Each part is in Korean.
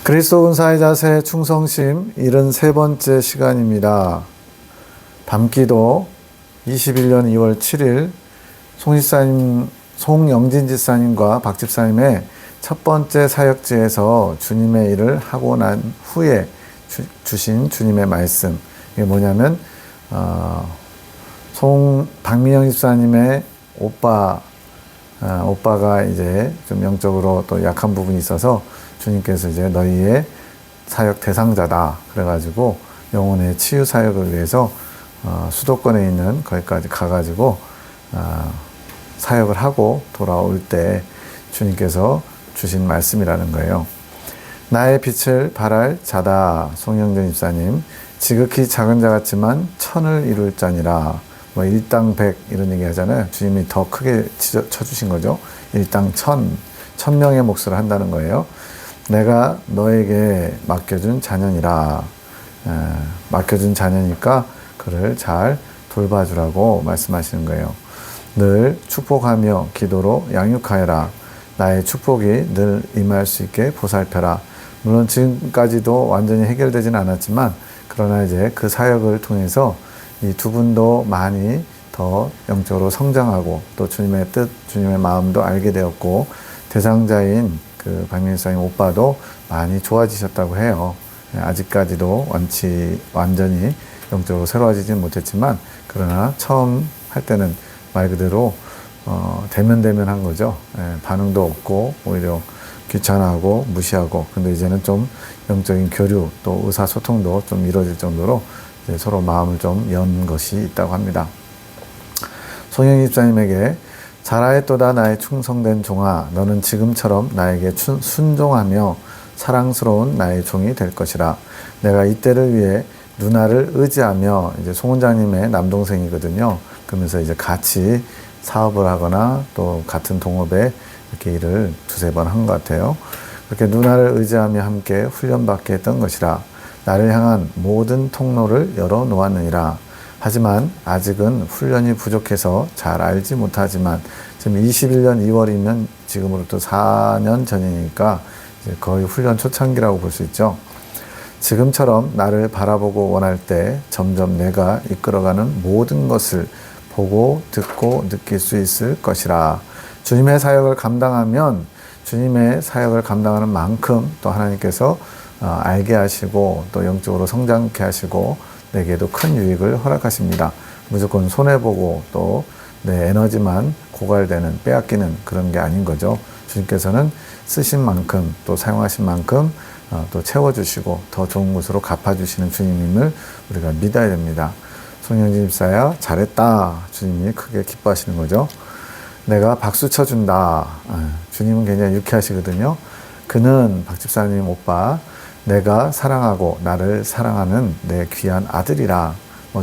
그리스도 은사의 자세 충성심 73번째 시간입니다. 밤기도 21년 2월 7일 송영진 집사님과 박 집사님의 첫 번째 사역지에서 주님의 일을 하고 난 후에 주신 주님의 말씀. 이게 뭐냐면 박민영 집사님의 오빠가 이제 좀 영적으로 또 약한 부분이 있어서 주님께서 이제 너희의 사역 대상자다. 그래가지고 영혼의 치유 사역을 위해서 수도권에 있는 거기까지 가가지고 사역을 하고 돌아올 때 주님께서 주신 말씀이라는 거예요. 나의 빛을 발할 자다. 송영전 집사님. 지극히 작은 자 같지만 천을 이룰 자니라. 뭐 일당 백 이런 얘기 하잖아요. 주님이 더 크게 쳐주신 거죠. 일당 천 명의 몫을 한다는 거예요. 내가 너에게 맡겨준 자녀니라. 맡겨준 자녀니까 그를 잘 돌봐주라고 말씀하시는 거예요. 늘 축복하며 기도로 양육하여라. 나의 축복이 늘 임할 수 있게 보살펴라. 물론 지금까지도 완전히 해결되진 않았지만 그러나 이제 그 사역을 통해서 이 두 분도 많이 더 영적으로 성장하고 또 주님의 뜻, 주님의 마음도 알게 되었고 대상자인 그 박민수님 오빠도 많이 좋아지셨다고 해요. 아직까지도 완전히 영적으로 새로워지진 못했지만 그러나 처음 할 때는 말 그대로 대면한 거죠. 반응도 없고 오히려 귀찮아하고 무시하고 근데 이제는 좀 영적인 교류 또 의사소통도 좀 이루어질 정도로 이제 서로 마음을 좀 연 것이 있다고 합니다. 송영희 집사님에게 잘하였도다 나의 충성된 종아 너는 지금처럼 나에게 순종하며 사랑스러운 나의 종이 될 것이라. 내가 이때를 위해 누나를 의지하며 이제 송 원장님의 남동생이거든요. 그러면서 이제 같이 사업을 하거나 또 같은 동업에 이렇게 일을 두세 번 한 것 같아요. 그렇게 누나를 의지하며 함께 훈련받게 했던 것이라. 나를 향한 모든 통로를 열어 놓았느니라. 하지만 아직은 훈련이 부족해서 잘 알지 못하지만 지금 21년 2월이면 지금으로부터 4년 전이니까 이제 거의 훈련 초창기라고 볼 수 있죠. 지금처럼 나를 바라보고 원할 때 점점 내가 이끌어가는 모든 것을 보고 듣고 느낄 수 있을 것이라. 주님의 사역을 감당하면 주님의 사역을 감당하는 만큼 또 하나님께서 알게 하시고 또 영적으로 성장케 하시고 내게도 큰 유익을 허락하십니다. 무조건 손해보고 또 내 에너지만 고갈되는 빼앗기는 그런 게 아닌 거죠. 주님께서는 쓰신 만큼 또 사용하신 만큼 또 채워주시고 더 좋은 곳으로 갚아주시는 주님임을 우리가 믿어야 됩니다. 송영진 집사야 잘했다. 주님이 크게 기뻐하시는 거죠. 내가 박수 쳐준다. 주님은 굉장히 유쾌하시거든요. 그는 박 집사님 오빠 내가 사랑하고 나를 사랑하는 내 귀한 아들이라.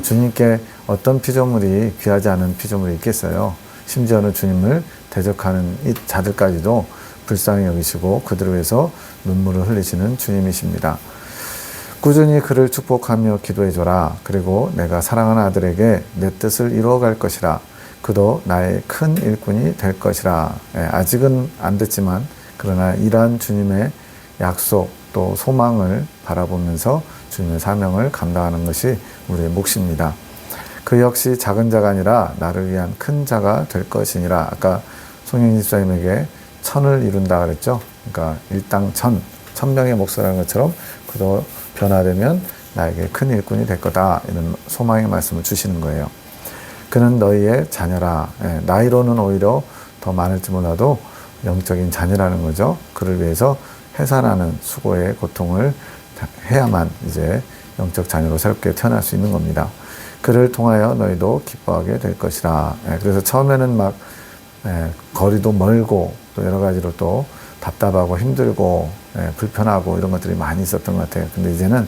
주님께 어떤 피조물이 귀하지 않은 피조물이 있겠어요. 심지어는 주님을 대적하는 이 자들까지도 불쌍히 여기시고 그들을 위해서 눈물을 흘리시는 주님이십니다. 꾸준히 그를 축복하며 기도해줘라. 그리고 내가 사랑하는 아들에게 내 뜻을 이루어갈 것이라. 그도 나의 큰 일꾼이 될 것이라. 아직은 안 됐지만 그러나 이러한 주님의 약속 또 소망을 바라보면서 주님의 사명을 감당하는 것이 우리의 몫입니다. 그 역시 작은 자가 아니라 나를 위한 큰 자가 될 것이니라. 아까 송영진 집사님에게 천을 이룬다 그랬죠. 그러니까 일당 천명의 몫이라는 것처럼 그도 변화되면 나에게 큰 일꾼이 될 거다. 이런 소망의 말씀을 주시는 거예요. 그는 너희의 자녀라. 나이로는 오히려 더 많을지 몰라도 영적인 자녀라는 거죠. 그를 위해서 해산하는 수고의 고통을 해야만 이제 영적 자녀로 새롭게 태어날 수 있는 겁니다. 그를 통하여 너희도 기뻐하게 될 것이라. 그래서 처음에는 막 거리도 멀고 또 여러 가지로 또 답답하고 힘들고 불편하고 이런 것들이 많이 있었던 것 같아요. 근데 이제는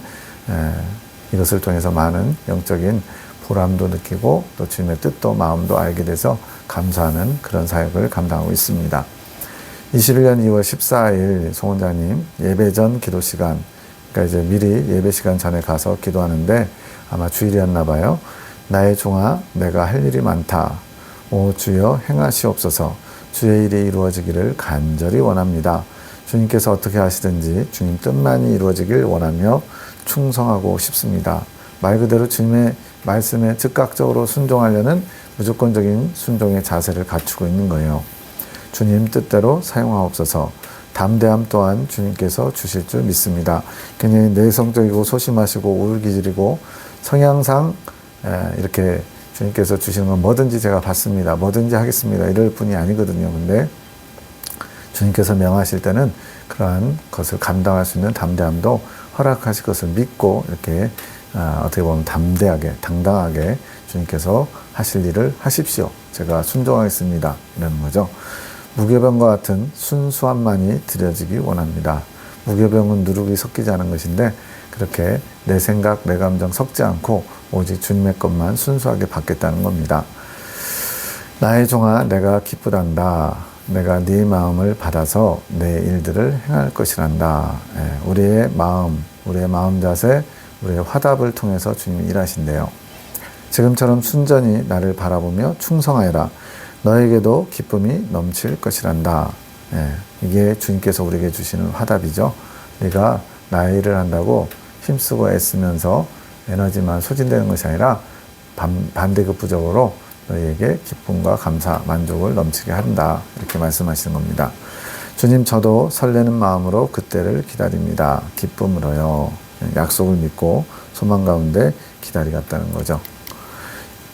이것을 통해서 많은 영적인 보람도 느끼고 또 주님의 뜻도 마음도 알게 돼서 감사하는 그런 사역을 감당하고 있습니다. 21년 2월 14일 송 원장님 예배 전 기도 시간, 그러니까 이제 미리 예배 시간 전에 가서 기도하는데 아마 주일이었나 봐요. 나의 종아 내가 할 일이 많다. 오 주여 행하시옵소서. 주의 일이 이루어지기를 간절히 원합니다. 주님께서 어떻게 하시든지 주님 뜻만이 이루어지길 원하며 충성하고 싶습니다. 말 그대로 주님의 말씀에 즉각적으로 순종하려는 무조건적인 순종의 자세를 갖추고 있는 거예요. 주님 뜻대로 사용하옵소서. 담대함 또한 주님께서 주실 줄 믿습니다. 굉장히 내성적이고 소심하시고 우울기질이고 성향상 이렇게 주님께서 주시는 건 뭐든지 제가 받습니다. 뭐든지 하겠습니다. 이럴 분이 아니거든요. 근데 주님께서 명하실 때는 그러한 것을 감당할 수 있는 담대함도 허락하실 것을 믿고 이렇게 어떻게 보면 담대하게 당당하게 주님께서 하실 일을 하십시오. 제가 순종하겠습니다. 이러는 거죠. 무교병과 같은 순수함만이 드려지기 원합니다. 무교병은 누룩이 섞이지 않은 것인데 그렇게 내 생각, 내 감정 섞지 않고 오직 주님의 것만 순수하게 받겠다는 겁니다. 나의 종아 내가 기쁘단다. 내가 네 마음을 받아서 내 일들을 행할 것이란다. 우리의 마음 자세, 우리의 화답을 통해서 주님이 일하신대요. 지금처럼 순전히 나를 바라보며 충성하여라. 너에게도 기쁨이 넘칠 것이란다. 이게 주님께서 우리에게 주시는 화답이죠. 네가 나의 일을 한다고 힘쓰고 애쓰면서 에너지만 소진되는 것이 아니라 반대급부적으로 너희에게 기쁨과 감사, 만족을 넘치게 한다. 이렇게 말씀하시는 겁니다. 주님 저도 설레는 마음으로 그때를 기다립니다. 기쁨으로요. 약속을 믿고 소망 가운데 기다리겠다는 거죠.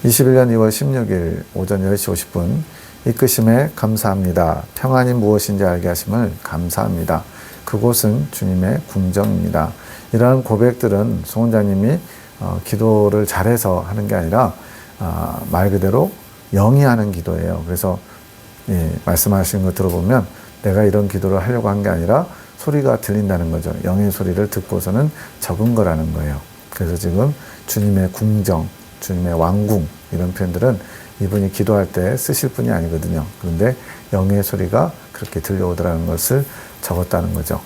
21년 2월 16일 오전 10시 50분 이끄심에 감사합니다. 평안이 무엇인지 알게 하심을 감사합니다. 그곳은 주님의 궁정입니다. 이러한 고백들은 송 원장님이 기도를 잘해서 하는 게 아니라 말 그대로 영이 하는 기도예요. 그래서 말씀하신 거 들어보면 내가 이런 기도를 하려고 한 게 아니라 소리가 들린다는 거죠. 영의 소리를 듣고서는 적은 거라는 거예요. 그래서 지금 주님의 궁정, 주님의 왕궁 이런 표현들은 이분이 기도할 때 쓰실 분이 아니거든요. 그런데 영의 소리가 그렇게 들려오더라는 것을 적었다는 거죠.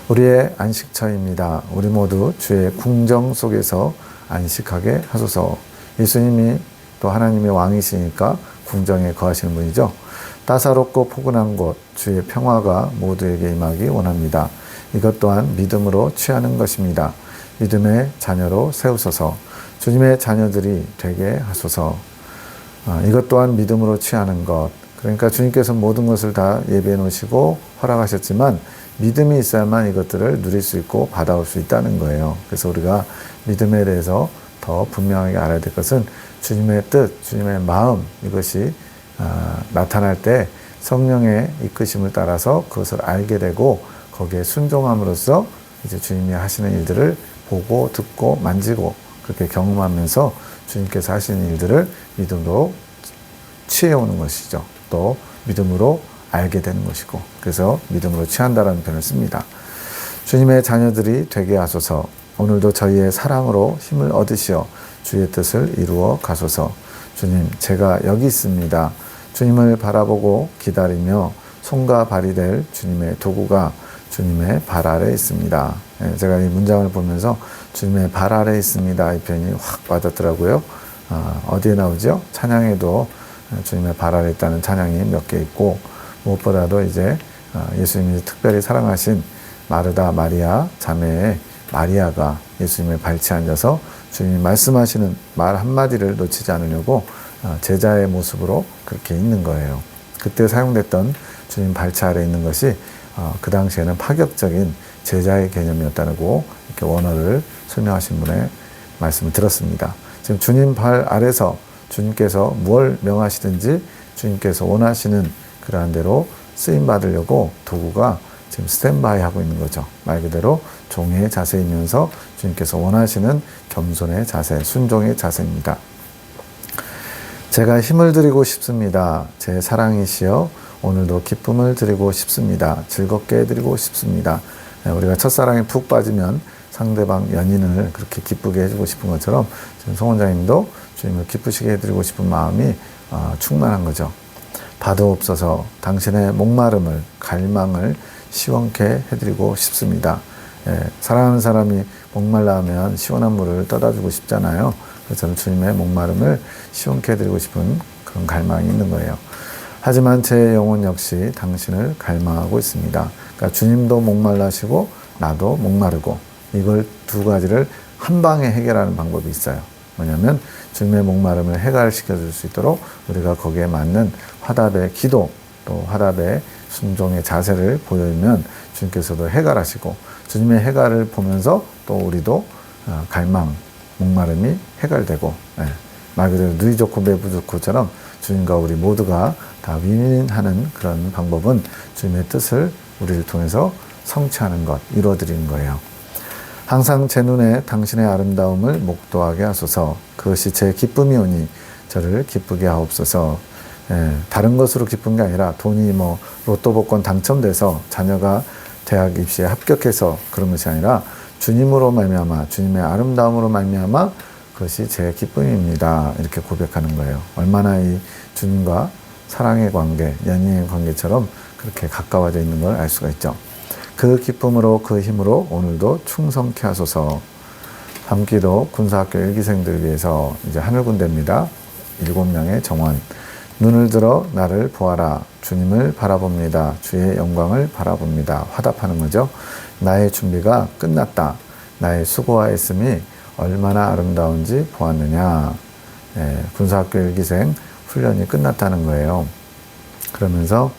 우리의 안식처입니다. 우리 모두 주의 궁정 속에서 안식하게 하소서. 예수님이 또 하나님의 왕이시니까 궁정에 거하시는 분이죠. 따사롭고 포근한 곳, 주의 평화가 모두에게 임하기 원합니다. 이것 또한 믿음으로 취하는 것입니다. 믿음의 자녀로 세우소서. 주님의 자녀들이 되게 하소서. 이것 또한 믿음으로 취하는 것. 그러니까 주님께서 모든 것을 다 예비해 놓으시고 허락하셨지만 믿음이 있어야만 이것들을 누릴 수 있고 받아올 수 있다는 거예요. 그래서 우리가 믿음에 대해서 더 분명하게 알아야 될 것은 주님의 뜻, 주님의 마음 이것이 나타날 때 성령의 이끄심을 따라서 그것을 알게 되고 거기에 순종함으로써 이제 주님이 하시는 일들을 보고 듣고 만지고 그렇게 경험하면서 주님께서 하시는 일들을 믿음으로 취해오는 것이죠. 또 믿음으로 알게 되는 것이고 그래서 믿음으로 취한다라는 표현을 씁니다. 주님의 자녀들이 되게 하소서. 오늘도 저희의 사랑으로 힘을 얻으시어 주의 뜻을 이루어 가소서. 주님 제가 여기 있습니다. 주님을 바라보고 기다리며 손과 발이 될 주님의 도구가 주님의 발 아래 있습니다. 제가 이 문장을 보면서 주님의 발 아래 있습니다. 이 표현이 확 와닿더라고요. 어디에 나오죠? 찬양에도 주님의 발 아래 있다는 찬양이 몇 개 있고 무엇보다도 이제 예수님이 특별히 사랑하신 마르다 마리아 자매의 마리아가 예수님의 발치에 앉아서 주님이 말씀하시는 말 한마디를 놓치지 않으려고 제자의 모습으로 그렇게 있는 거예요. 그때 사용됐던 주님 발치 아래 있는 것이 그 당시에는 파격적인 제자의 개념이었다고 이렇게 원어를 설명하신 분의 말씀을 들었습니다. 지금 주님 발 아래서 주님께서 뭘 명하시든지 주님께서 원하시는 그러한 대로 쓰임 받으려고 도구가 지금 스탠바이 하고 있는 거죠. 말 그대로 종의 자세이면서 주님께서 원하시는 겸손의 자세, 순종의 자세입니다. 제가 힘을 드리고 싶습니다. 제 사랑이시여 오늘도 기쁨을 드리고 싶습니다. 즐겁게 해드리고 싶습니다. 우리가 첫사랑에 푹 빠지면 상대방 연인을 그렇게 기쁘게 해주고 싶은 것처럼 지금 송 원장님도 주님을 기쁘시게 해드리고 싶은 마음이 충만한 거죠. 받아옵소서. 당신의 목마름을 갈망을 시원케 해드리고 싶습니다. 사랑하는 사람이 목말라 하면 시원한 물을 떠다주고 싶잖아요. 그래서 저는 주님의 목마름을 시원케 해드리고 싶은 그런 갈망이 있는 거예요. 하지만 제 영혼 역시 당신을 갈망하고 있습니다. 그러니까 주님도 목말라시고 나도 목마르고 이걸 두 가지를 한 방에 해결하는 방법이 있어요. 뭐냐면 주님의 목마름을 해결시켜 줄 수 있도록 우리가 거기에 맞는 화답의 기도 또 화답의 순종의 자세를 보이면 주님께서도 해결하시고 주님의 해결을 보면서 또 우리도 갈망, 목마름이 해결되고 말 그대로 누이 좋고 매부 좋고처럼 주님과 우리 모두가 다 윈윈하는 그런 방법은 주님의 뜻을 우리를 통해서 성취하는 것, 이루어드리는 거예요. 항상 제 눈에 당신의 아름다움을 목도하게 하소서. 그것이 제 기쁨이오니 저를 기쁘게 하옵소서. 다른 것으로 기쁜 게 아니라 돈이 뭐 로또 복권 당첨돼서 자녀가 대학 입시에 합격해서 그런 것이 아니라 주님으로 말미암아 주님의 아름다움으로 말미암아 그것이 제 기쁨입니다. 이렇게 고백하는 거예요. 얼마나 이 주님과 사랑의 관계, 연인의 관계처럼 그렇게 가까워져 있는 걸 알 수가 있죠. 그 기쁨으로 그 힘으로 오늘도 충성케 하소서. 함기도 군사학교 1기생들을 위해서 이제 하늘군대입니다. 7명의 정원. 눈을 들어 나를 보아라. 주님을 바라봅니다. 주의 영광을 바라봅니다. 화답하는 거죠. 나의 준비가 끝났다. 나의 수고와 애씀이 얼마나 아름다운지 보았느냐. 군사학교 1기생 훈련이 끝났다는 거예요. 그러면서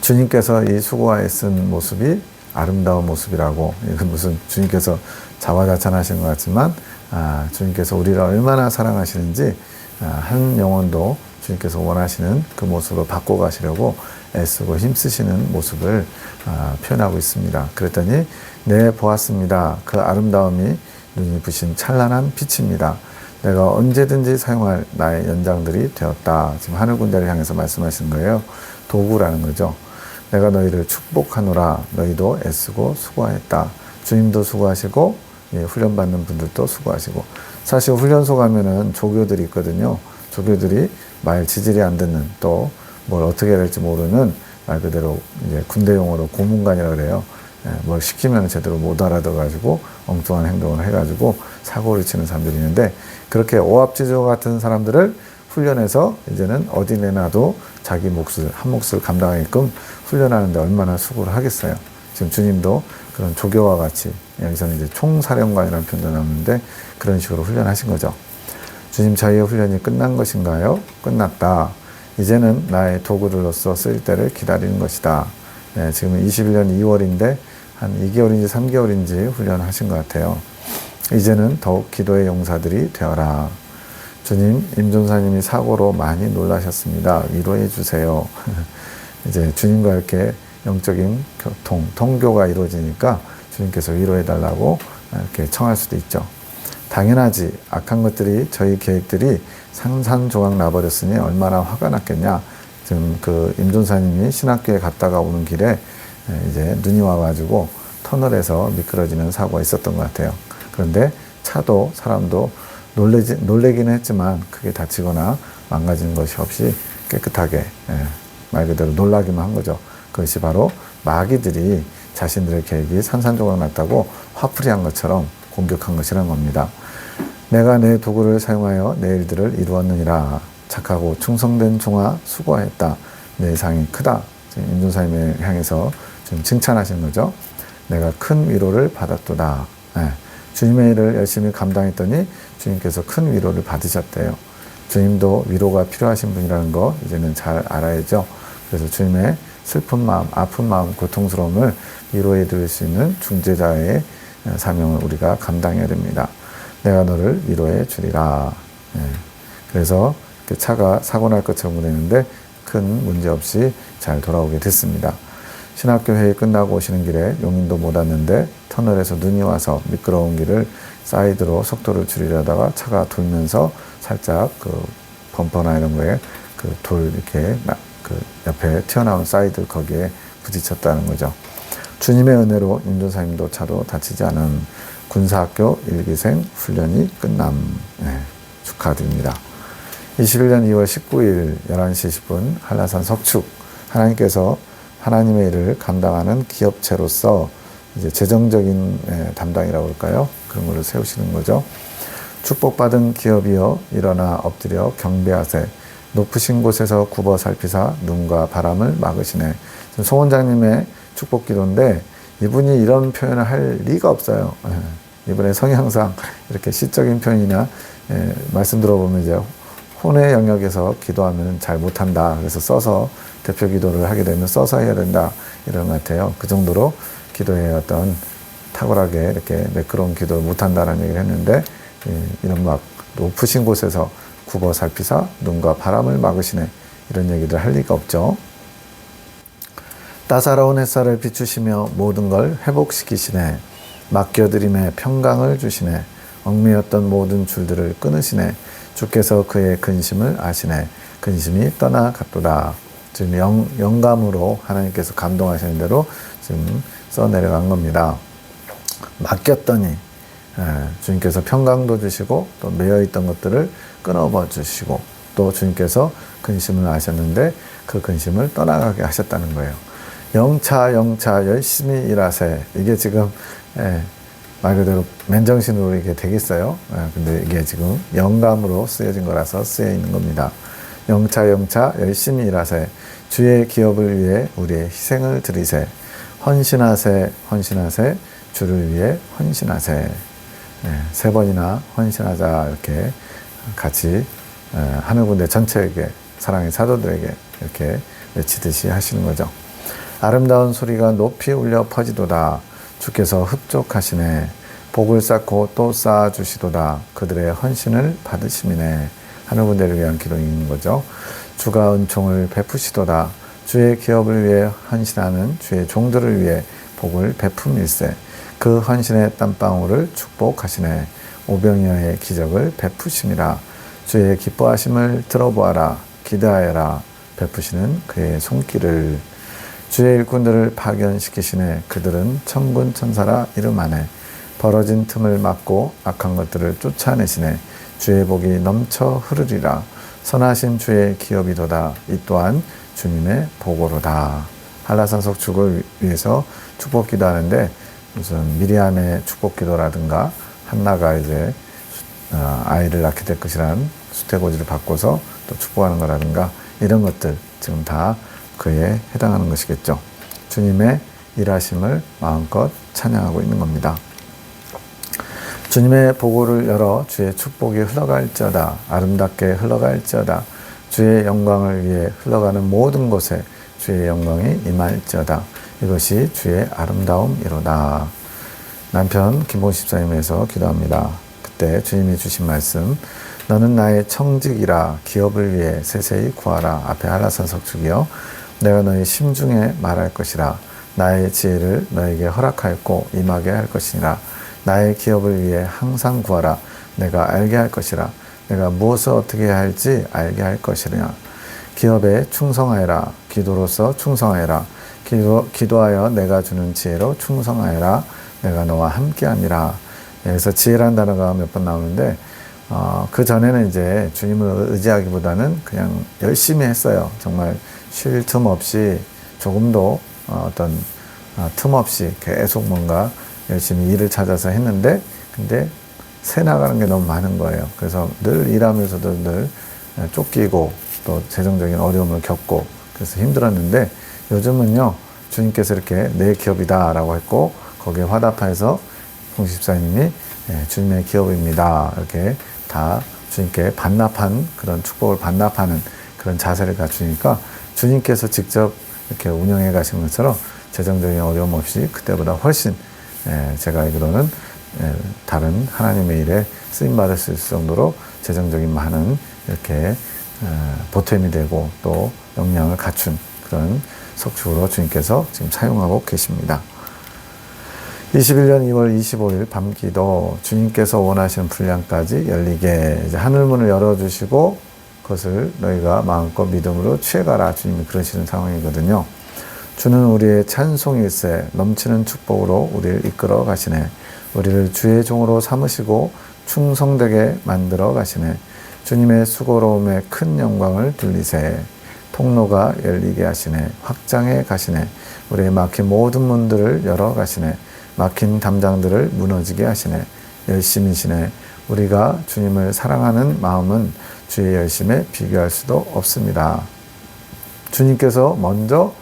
주님께서 이 수고와 애쓴 모습이 아름다운 모습이라고, 이건 무슨 주님께서 자화자찬하시는 것 같지만 주님께서 우리를 얼마나 사랑하시는지 한 영혼도 주님께서 원하시는 그 모습으로 바꿔가시려고 애쓰고 힘쓰시는 모습을 표현하고 있습니다. 그랬더니 네 보았습니다. 그 아름다움이 눈이 부신 찬란한 빛입니다. 내가 언제든지 사용할 나의 연장들이 되었다. 지금 하늘군대를 향해서 말씀하시는 거예요. 도구라는 거죠. 내가 너희를 축복하노라. 너희도 애쓰고 수고하였다. 주님도 수고하시고 훈련받는 분들도 수고하시고. 사실 훈련소 가면은 조교들이 있거든요. 조교들이 말 지질이 안 듣는, 또 뭘 어떻게 해야 될지 모르는, 말 그대로 이제 군대 용어로 고문관이라고 그래요. 뭘 시키면 제대로 못 알아들어가지고 엉뚱한 행동을 해가지고 사고를 치는 사람들이 있는데, 그렇게 오합지졸 같은 사람들을 훈련해서 이제는 어디 내놔도 자기 몫을, 한 몫을 감당하게끔 훈련하는데 얼마나 수고를 하겠어요. 지금 주님도 그런 조교와 같이, 여기서는 이제 총사령관이라는 표현도 나오는데 그런 식으로 훈련하신 거죠. 주님, 저희의 훈련이 끝난 것인가요? 끝났다. 이제는 나의 도구로서 쓸 때를 기다리는 것이다. 지금 21년 2월인데 한 2개월인지 3개월인지 훈련하신 것 같아요. 이제는 더욱 기도의 용사들이 되어라. 주님, 임종사님이 사고로 많이 놀라셨습니다. 위로해 주세요. 이제 주님과 이렇게 영적인 통교가 이루어지니까 주님께서 위로해 달라고 이렇게 청할 수도 있죠. 당연하지. 악한 것들이, 저희 계획들이 상산조각 나버렸으니 얼마나 화가 났겠냐. 지금 그 임종사님이 신학교에 갔다가 오는 길에 이제 눈이 와가지고 터널에서 미끄러지는 사고가 있었던 것 같아요. 그런데 차도 사람도 놀래기는 했지만 크게 다치거나 망가지는 것이 없이 깨끗하게, 말 그대로 놀라기만 한 거죠. 그것이 바로 마귀들이 자신들의 계획이 산산조각 났다고 화풀이한 것처럼 공격한 것이라는 겁니다. 내가 내 도구를 사용하여 내 일들을 이루었느니라. 착하고 충성된 종아 수고하였다. 내 상이 크다. 지금 임종사님을 향해서 지금 칭찬하시는 거죠. 내가 큰 위로를 받았도다. 주님의 일을 열심히 감당했더니 주님께서 큰 위로를 받으셨대요. 주님도 위로가 필요하신 분이라는 거 이제는 잘 알아야죠. 그래서 주님의 슬픈 마음, 아픈 마음, 고통스러움을 위로해 드릴 수 있는 중재자의 사명을 우리가 감당해야 됩니다. 내가 너를 위로해 주리라. 그래서 그 차가 사고 날 것처럼 그랬는데 큰 문제 없이 잘 돌아오게 됐습니다. 신학교 회의 끝나고 오시는 길에 용인도 못 왔는데 터널에서 눈이 와서 미끄러운 길을 사이드로 속도를 줄이려다가 차가 돌면서 살짝 그 범퍼나 이런 거에 그 돌 이렇게 그 옆에 튀어나온 사이드 거기에 부딪혔다는 거죠. 주님의 은혜로 임종사님도 차도 다치지 않은 군사학교 1기생 훈련이 끝남. 축하드립니다. 21년 2월 19일 11시 10분 한라산 석축, 하나님께서 하나님의 일을 감당하는 기업체로서 이제 재정적인 담당이라고 할까요? 그런 걸로 세우시는 거죠. 축복받은 기업이여 일어나 엎드려 경배하세. 높으신 곳에서 굽어 살피사 눈과 바람을 막으시네. 송 원장님의 축복 기도인데 이분이 이런 표현을 할 리가 없어요. 이분의 성향상 이렇게 시적인 표현이나 말씀 들어보면 이제 혼의 영역에서 기도하면 잘 못한다. 그래서 써서 대표 기도를 하게 되면 써서 해야 된다. 이런 것 같아요. 그 정도로 기도에 어떤 탁월하게 이렇게 매끄러운 기도를 못한다라는 얘기를 했는데 이런 막 높으신 곳에서 굽어 살피사 눈과 바람을 막으시네. 이런 얘기를 할 리가 없죠. 따사로운 햇살을 비추시며 모든 걸 회복시키시네. 맡겨드림에 평강을 주시네. 얽매였던 모든 줄들을 끊으시네. 주께서 그의 근심을 아시네. 근심이 떠나갔도다. 지금 영감으로 하나님께서 감동하시는 대로 지금 써내려간 겁니다. 맡겼더니 주님께서 평강도 주시고 또 매여있던 것들을 끊어버 주시고 또 주님께서 근심을 아셨는데 그 근심을 떠나가게 하셨다는 거예요. 영차 열심히 일하세. 이게 지금 말 그대로 맨정신으로 이게 되겠어요. 근데 이게 지금 영감으로 쓰여진 거라서 쓰여 있는 겁니다. 영차 열심히 일하세. 주의 기업을 위해 우리의 희생을 드리세. 헌신하세 주를 위해 헌신하세. 세 번이나 헌신하자 이렇게 같이 하늘군대 전체에게 사랑의 사도들에게 이렇게 외치듯이 하시는 거죠. 아름다운 소리가 높이 울려 퍼지도다. 주께서 흡족하시네. 복을 쌓고 또 쌓아주시도다. 그들의 헌신을 받으심이네. 하늘군대를 위한 기도인 거죠. 주가 은총을 베푸시도다. 주의 기업을 위해 헌신하는 주의 종들을 위해 복을 베품일세. 그 헌신의 땀방울을 축복하시네. 오병이어의 기적을 베푸심이라. 주의 기뻐하심을 들어보아라. 기대하여라. 베푸시는 그의 손길을. 주의 일꾼들을 파견시키시네. 그들은 천군 천사라 이름 안에 벌어진 틈을 막고 악한 것들을 쫓아내시네. 주의 복이 넘쳐 흐르리라. 선하신 주의 기업이도다. 이 또한 주님의 복으로다. 한라산석 축을 위해서 축복 기도하는데 무슨 미리암의 축복 기도라든가 한나가 이제 아이를 낳게 될 것이라는 수태고지를 바꿔서 또 축복하는 거라든가 이런 것들 지금 다 그에 해당하는 것이겠죠. 주님의 일하심을 마음껏 찬양하고 있는 겁니다. 주님의 보고를 열어 주의 축복이 흘러갈지어다. 아름답게 흘러갈지어다. 주의 영광을 위해 흘러가는 모든 곳에 주의 영광이 임할지어다. 이것이 주의 아름다움이로다. 남편 김봉식 집사님에서 기도합니다. 그때 주님이 주신 말씀, 너는 나의 청직이라. 기업을 위해 세세히 구하라. 앞에 한라산석 축이요. 내가 너희 심중에 말할 것이라. 나의 지혜를 너에게 허락하였고 임하게 할 것이니라. 나의 기업을 위해 항상 구하라. 내가 알게 할 것이라. 내가 무엇을 어떻게 해야 할지 알게 할 것이라. 기업에 충성하여라. 기도로서 충성하여라. 기도하여 내가 주는 지혜로 충성하여라. 내가 너와 함께함이라. 여기서 지혜라는 단어가 몇 번 나오는데 그 전에는 이제 주님을 의지하기보다는 그냥 열심히 했어요. 정말 쉴 틈 없이 조금도 어떤 틈 없이 계속 뭔가 열심히 일을 찾아서 했는데 근데 새 나가는 게 너무 많은 거예요. 그래서 늘 일하면서도 늘 쫓기고 또 재정적인 어려움을 겪고 그래서 힘들었는데 요즘은요 주님께서 이렇게 내 기업이다 라고 했고 거기에 화답해서 홍집사님이 주님의 기업입니다 이렇게 다 주님께 반납한 그런 축복을 반납하는 그런 자세를 갖추니까 주님께서 직접 이렇게 운영해 가신 것처럼 재정적인 어려움 없이 그때보다 훨씬 제가 알기로는 다른 하나님의 일에 쓰임받을 수 있을 정도로 재정적인 많은 이렇게 보탬이 되고 또 역량을 갖춘 그런 석축으로 주님께서 지금 사용하고 계십니다. 21년 2월 25일 밤기도 주님께서 원하시는 분량까지 열리게 이제 하늘문을 열어주시고 그것을 너희가 마음껏 믿음으로 취해가라 주님이 그러시는 상황이거든요. 주는 우리의 찬송일세 넘치는 축복으로 우리를 이끌어 가시네. 우리를 주의 종으로 삼으시고 충성되게 만들어 가시네. 주님의 수고로움에 큰 영광을 돌리세. 통로가 열리게 하시네. 확장해 가시네. 우리의 막힌 모든 문들을 열어 가시네. 막힌 담장들을 무너지게 하시네. 열심이시네. 우리가 주님을 사랑하는 마음은 주의 열심에 비교할 수도 없습니다. 주님께서 먼저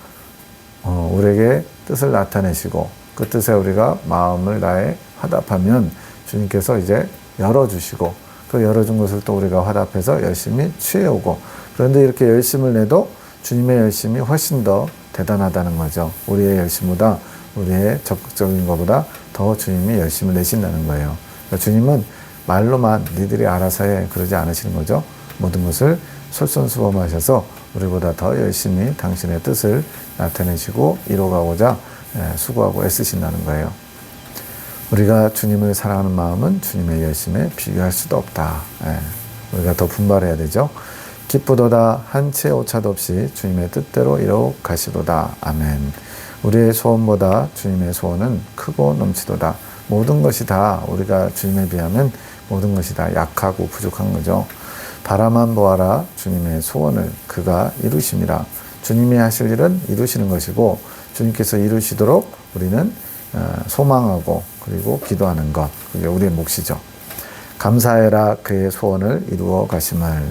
우리에게 뜻을 나타내시고 그 뜻에 우리가 마음을 다해 화답하면 주님께서 이제 열어주시고 그 열어준 것을 또 우리가 화답해서 열심히 취해오고, 그런데 이렇게 열심을 내도 주님의 열심이 훨씬 더 대단하다는 거죠. 우리의 열심보다, 우리의 적극적인 것보다 더 주님이 열심을 내신다는 거예요. 그러니까 주님은 말로만 니들이 알아서 해 그러지 않으시는 거죠. 모든 것을 솔선수범하셔서 우리보다 더 열심히 당신의 뜻을 나타내시고 이뤄가고자 수고하고 애쓰신다는 거예요. 우리가 주님을 사랑하는 마음은 주님의 열심에 비교할 수도 없다. 우리가 더 분발해야 되죠. 기쁘도다 한 채 오차도 없이 주님의 뜻대로 이뤄 가시도다. 아멘. 우리의 소원보다 주님의 소원은 크고 넘치도다. 모든 것이 다 우리가 주님에 비하면 모든 것이 다 약하고 부족한 거죠. 바라만 보아라 주님의 소원을 그가 이루심이라. 주님이 하실 일은 이루시는 것이고 주님께서 이루시도록 우리는 소망하고 그리고 기도하는 것, 그게 우리의 몫이죠. 감사해라 그의 소원을 이루어 가심을.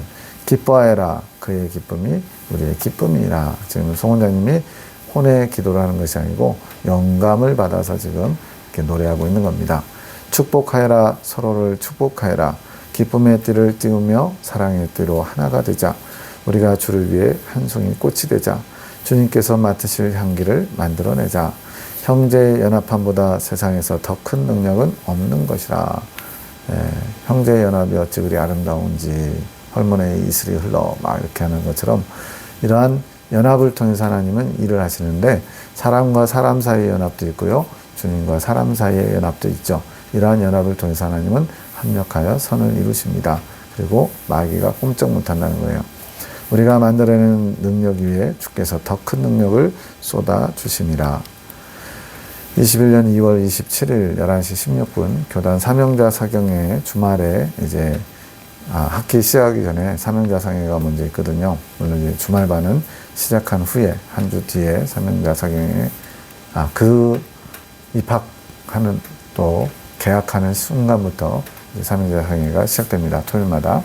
기뻐하여라 그의 기쁨이 우리의 기쁨이라. 지금 송원장님이 혼의 기도를 하는 것이 아니고 영감을 받아서 지금 이렇게 노래하고 있는 겁니다. 축복하여라 서로를 축복하여라. 기쁨의 띠를 띄우며 사랑의 띠로 하나가 되자. 우리가 주를 위해 한 송이 꽃이 되자. 주님께서 맡으실 향기를 만들어내자. 형제의 연합함보다 세상에서 더 큰 능력은 없는 것이라. 형제의 연합이 어찌 그리 아름다운지 헐몬의 이슬이 흘러 막 이렇게 하는 것처럼 이러한 연합을 통해서 하나님은 일을 하시는데 사람과 사람 사이의 연합도 있고요. 주님과 사람 사이의 연합도 있죠. 이러한 연합을 통해서 하나님은 합력하여 선을 이루십니다. 그리고 마귀가 꼼짝 못한다는 거예요. 우리가 만들어내는 능력 위에 주께서 더 큰 능력을 쏟아 주심이라. 21년 2월 27일 11시 16분 교단 사명자 사경회 주말에 이제 학기 시작하기 전에 사명자 상회가 먼저 있거든요. 물론 이제 주말반은 시작한 후에 한 주 뒤에 사명자 사경회 그 입학하는 또 개학하는 순간부터 사명자 상회가 시작됩니다. 토요일마다.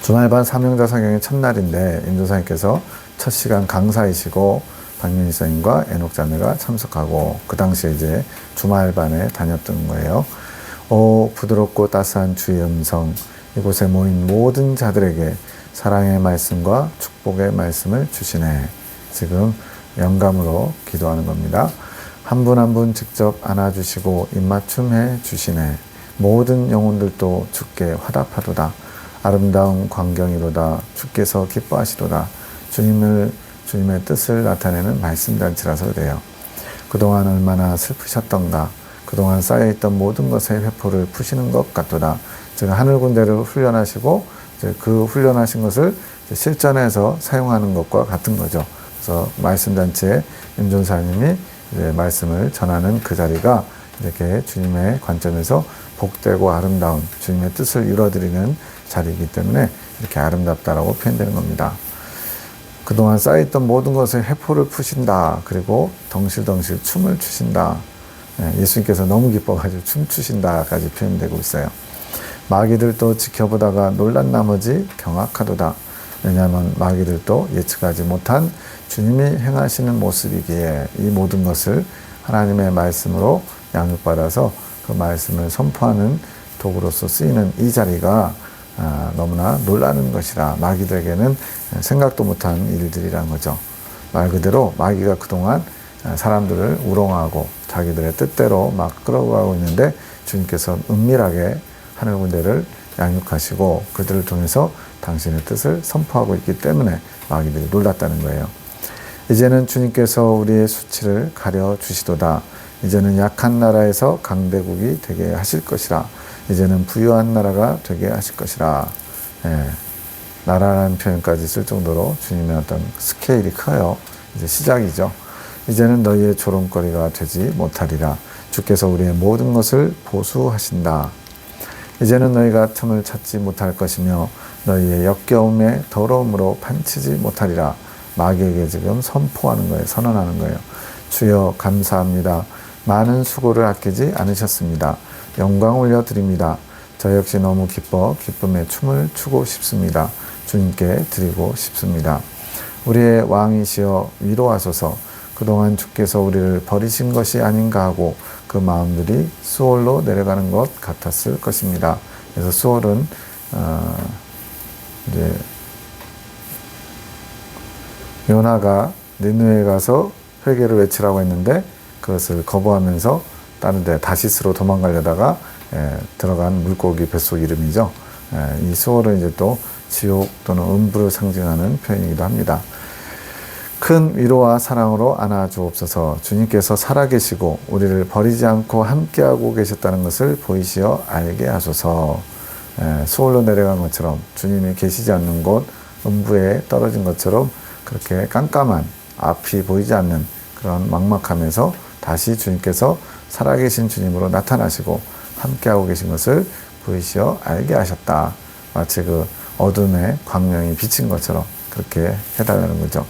주말반 사명자 사경회 첫날인데 임조사님께서 첫 시간 강사이시고 박민희 선생님과 애녹 자매가 참석하고 그 당시에 이제 주말반에 다녔던 거예요. 오 부드럽고 따스한 주의 음성, 이곳에 모인 모든 자들에게 사랑의 말씀과 축복의 말씀을 주시네. 지금 영감으로 기도하는 겁니다. 한 분 한 분 직접 안아주시고 입맞춤해 주시네. 모든 영혼들도 주께 화답하도다. 아름다운 광경이로다. 주께서 기뻐하시도다. 주님의 뜻을 나타내는 말씀잔치라서 그래요. 그동안 얼마나 슬프셨던가. 그동안 쌓여있던 모든 것의 회포를 푸시는 것 같도다. 즉 하늘 군대를 훈련하시고 이제 그 훈련하신 것을 실전에서 사용하는 것과 같은 거죠. 그래서 말씀잔치에 임존사님이 이제 말씀을 전하는 그 자리가 이렇게 주님의 관점에서 복되고 아름다운 주님의 뜻을 이루어드리는 자리이기 때문에 이렇게 아름답다라고 표현되는 겁니다. 그동안 쌓여있던 모든 것의 회포를 푸신다. 그리고 덩실덩실 춤을 추신다. 예수님께서 너무 기뻐가지고 춤추신다까지 표현되고 있어요. 마귀들도 지켜보다가 놀란 나머지 경악하도다. 왜냐하면 마귀들도 예측하지 못한 주님이 행하시는 모습이기에 이 모든 것을 하나님의 말씀으로 양육받아서 그 말씀을 선포하는 도구로서 쓰이는 이 자리가 너무나 놀라는 것이라. 마귀들에게는 생각도 못한 일들이란 거죠. 말 그대로 마귀가 그동안 사람들을 우롱하고 자기들의 뜻대로 막 끌어가고 있는데 주님께서 은밀하게 하늘 군대를 양육하시고 그들을 통해서 당신의 뜻을 선포하고 있기 때문에 마귀들이 놀랐다는 거예요. 이제는 주님께서 우리의 수치를 가려 주시도다. 이제는 약한 나라에서 강대국이 되게 하실 것이라. 이제는 부유한 나라가 되게 하실 것이라. 나라라는 표현까지 쓸 정도로 주님의 어떤 스케일이 커요. 이제 시작이죠. 이제는 너희의 조롱거리가 되지 못하리라. 주께서 우리의 모든 것을 보수하신다. 이제는 너희가 틈을 찾지 못할 것이며 너희의 역겨움에 더러움으로 판치지 못하리라. 마귀에게 지금 선포하는 거예요. 선언하는 거예요. 주여 감사합니다. 많은 수고를 아끼지 않으셨습니다. 영광 올려드립니다. 저 역시 너무 기뻐 기쁨의 춤을 추고 싶습니다. 주님께 드리고 싶습니다. 우리의 왕이시여 위로하소서. 그동안 주께서 우리를 버리신 것이 아닌가 하고 그 마음들이 수월로 내려가는 것 같았을 것입니다. 그래서 수월은 이제 요나가 니느웨에 가서 회개를 외치라고 했는데 그것을 거부하면서 다른 데 다시스로 도망가려다가 들어간 물고기 뱃속 이름이죠. 이 수월은 이제 또 지옥 또는 음부를 상징하는 표현이기도 합니다. 큰 위로와 사랑으로 안아주옵소서. 주님께서 살아계시고 우리를 버리지 않고 함께하고 계셨다는 것을 보이시어 알게 하소서. 수월로 내려간 것처럼 주님이 계시지 않는 곳 음부에 떨어진 것처럼 그렇게 깜깜한 앞이 보이지 않는 그런 막막함에서 다시 주님께서 살아계신 주님으로 나타나시고 함께하고 계신 것을 보이시어 알게 하셨다. 마치 그 어둠에 광명이 비친 것처럼 그렇게 해달라는 거죠.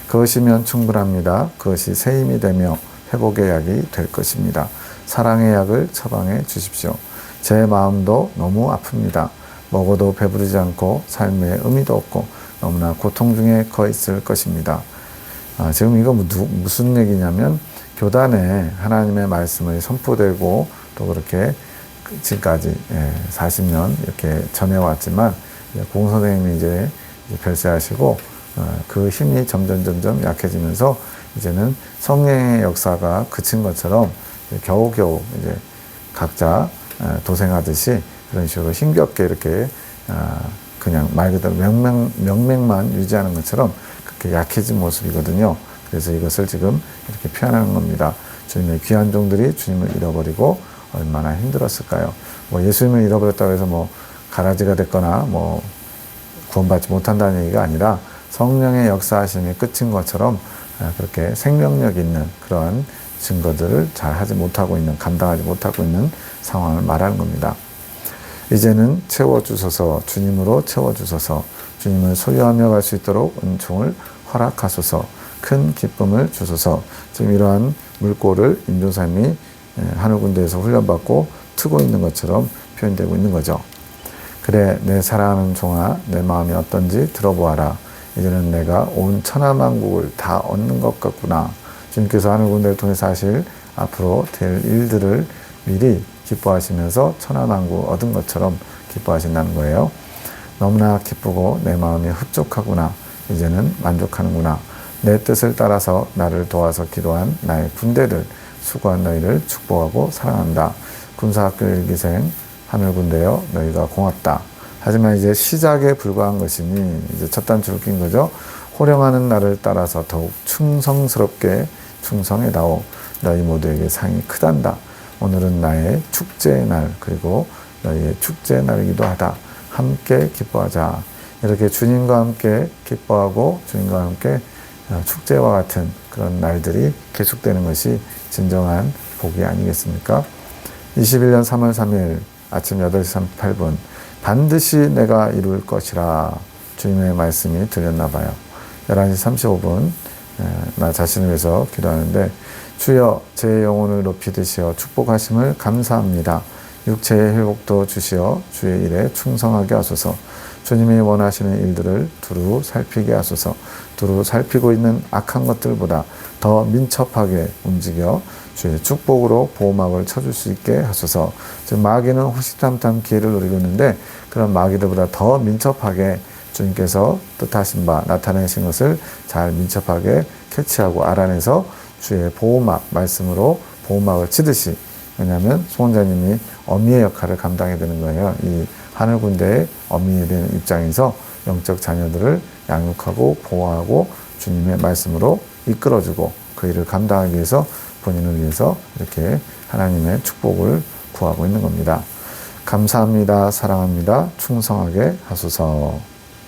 그것이면 충분합니다. 그것이 새 힘이 되며 회복의 약이 될 것입니다. 사랑의 약을 처방해 주십시오. 제 마음도 너무 아픕니다. 먹어도 배부르지 않고 삶에 의미도 없고 너무나 고통 중에 거 있을 것입니다. 지금 이거 무슨 얘기냐면 교단에 하나님의 말씀을 선포되고 또 그렇게 지금까지 40년 이렇게 전해왔지만 공선생님이 이제 별세하시고 그 힘이 점점 약해지면서 이제는 성령의 역사가 그친 것처럼 겨우겨우 이제 각자 도생하듯이 그런 식으로 힘겹게 이렇게 그냥 말 그대로 명맥만 유지하는 것처럼 그렇게 약해진 모습이거든요. 그래서 이것을 지금 이렇게 표현하는 겁니다. 주님의 귀한 종들이 주님을 잃어버리고 얼마나 힘들었을까요? 뭐 예수님을 잃어버렸다고 해서 뭐 가라지가 됐거나 뭐 구원받지 못한다는 얘기가 아니라 성령의 역사하심이 끝인 것처럼 그렇게 생명력 있는 그런 증거들을 잘 하지 못하고 있는, 감당하지 못하고 있는 상황을 말하는 겁니다. 이제는 채워주소서. 주님으로 채워주소서. 주님을 소유하며 갈 수 있도록 은총을 허락하소서. 큰 기쁨을 주소서. 지금 이러한 물꼬를 임종사님이 하늘군대에서 훈련받고 트고 있는 것처럼 표현되고 있는 거죠. 그래, 내 사랑하는 종아, 내 마음이 어떤지 들어보아라. 이제는 내가 온 천하만국을 다 얻는 것 같구나. 주님께서 하늘군대를 통해서 하실 앞으로 될 일들을 미리 기뻐하시면서 천하만국 얻은 것처럼 기뻐하신다는 거예요. 너무나 기쁘고 내 마음이 흡족하구나. 이제는 만족하는구나. 내 뜻을 따라서 나를 도와서 기도한 나의 군대들, 수고한 너희를 축복하고 사랑한다. 군사학교 일기생 하늘군대여 너희가 고맙다. 하지만 이제 시작에 불과한 것이니 이제 첫 단추를 낀 거죠. 호령하는 나를 따라서 더욱 충성스럽게 충성해다오. 너희 모두에게 상이 크단다. 오늘은 나의 축제의 날 그리고 너희의 축제의 날이기도 하다. 함께 기뻐하자. 이렇게 주님과 함께 기뻐하고 주님과 함께 축제와 같은 그런 날들이 계속되는 것이 진정한 복이 아니겠습니까? 21년 3월 3일 아침 8시 38분 반드시 내가 이룰 것이라 주님의 말씀이 들렸나 봐요. 11시 35분 나 자신을 위해서 기도하는데 주여 제 영혼을 높이 드시어 축복하심을 감사합니다. 육체의 회복도 주시어 주의 일에 충성하게 하소서. 주님이 원하시는 일들을 두루 살피게 하소서. 두루 살피고 있는 악한 것들보다 더 민첩하게 움직여 주의 축복으로 보호막을 쳐줄 수 있게 하소서. 지금 마귀는 호시탐탐 기회를 노리고 있는데 그런 마귀들보다 더 민첩하게 주님께서 뜻하신 바 나타내신 것을 잘 민첩하게 캐치하고 알아내서 주의 보호막, 말씀으로 보호막을 치듯이, 왜냐하면 송원자님이 어미의 역할을 감당해야 되는 거예요. 이 하늘군대의 어미에 대한 입장에서 영적 자녀들을 양육하고 보호하고 주님의 말씀으로 이끌어주고 그 일을 감당하기 위해서 본인을 위해서 이렇게 하나님의 축복을 구하고 있는 겁니다. 감사합니다. 사랑합니다. 충성하게 하소서.